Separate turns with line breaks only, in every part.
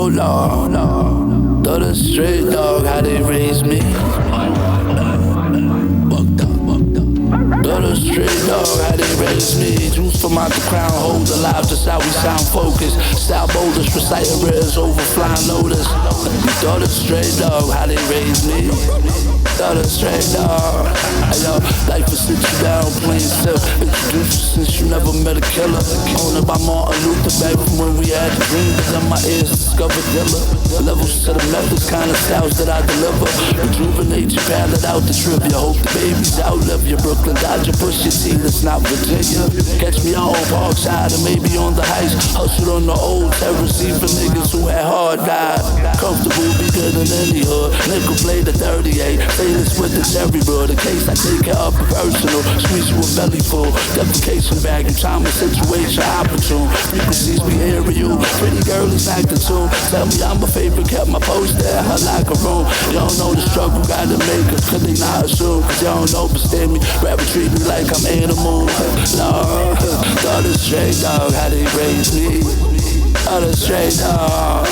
Oh Lord, thought a straight dog, how they raised me. Got a straight dog, how they raised me. Juice from out the crown, hold alive, just how we sound focused. Style boulders, reciting riddles over flying lotus. Got a straight dog, how they raised me. Got a straight dog. Hey yo, life will sit you down, plain still. Introduce you since you never met a killer. Owned by Martin Luther, back from when we had a dream. But then my ears discovered Dilla. Levels to the methods, kind of styles that I deliver. Rejuvenate you, palette out the trivia. Hope the babies outlive you. Brooklyn Dodger, push your team, it's not Virginia. Catch me out on Parkside and maybe on the heights. Hustled on the old terrace, even niggas who had hard died. Comfortable, be good in any hood. Nickel play the 38. Say this with the cherry bro. The case I take it up personal. Squeeze you a belly full. Defecation bag, you time and situation opportune. Frequencies be aerial. Pretty girl is acting tune. Tell me I'm a favorite, kept my post there. Her like a room. You don't know the struggle, gotta make it. Cause they not assume. Cause you don't understand me. Rapper treat me like I'm animal. Lord, thought a straight dog, how they raised me. Thought a straight dog.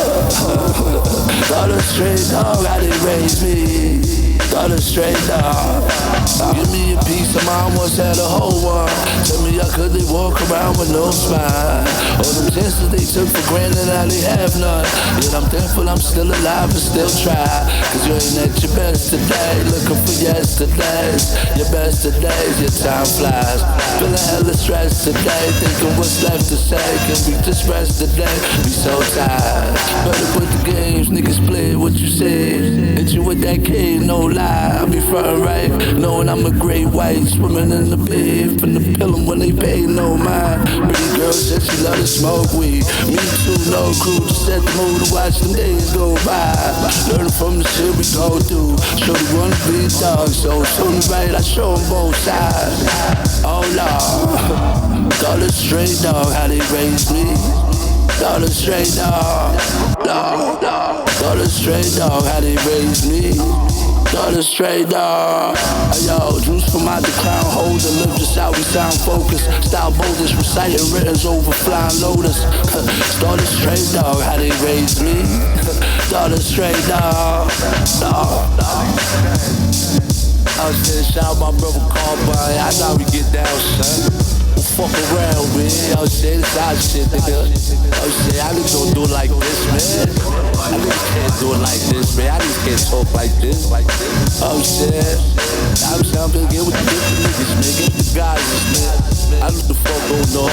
Thought a straight dog, how they raised me. Thought a straight dog. Give me a piece of mind, once had a whole one. Tell me how could they walk around with no spine? All them chances they took for granted, now they have none. Yet I'm thankful I'm still alive and still try. Cause you ain't at your best today, looking for yesterdays. Your best todays, your time flies. Feeling hella stressed today, thinking what's left to say. Can we just rest today? Be so tired. Better put the games, niggas play what you say. Hit you with that cave, no lie. I be frontin' right, knowing I'm a great white, swimming in the bed, finna pill 'em when they pay no mind. Pretty girl said she love to smoke weed. Me too, no crew, just set the mood to watch them days go by. Learning from the shit we go through. Shorty wanna be a dog, so show me right, I show 'em both sides. Oh Lord, got a straight dog, how they raised me. Got a straight dog, got a straight dog, how they raised me. Got a straight dog. Yo, juice from out the crown holder, live just how we sound focused. Style boulders, reciting riddles over flying lotus. Start a straight dog, how they raised me. Start a straight dog, I was saying, shout out my brother Karbine. I know we get down, son. Fuck around with it. I was saying, this our shit, nigga. I was saying, I niggas don't do it like this, man. I niggas can't do it like this, man. I niggas can't talk like this. I was saying, I'm gonna get with the different niggas, man. Get with the guys, man. I know what the fuck going on.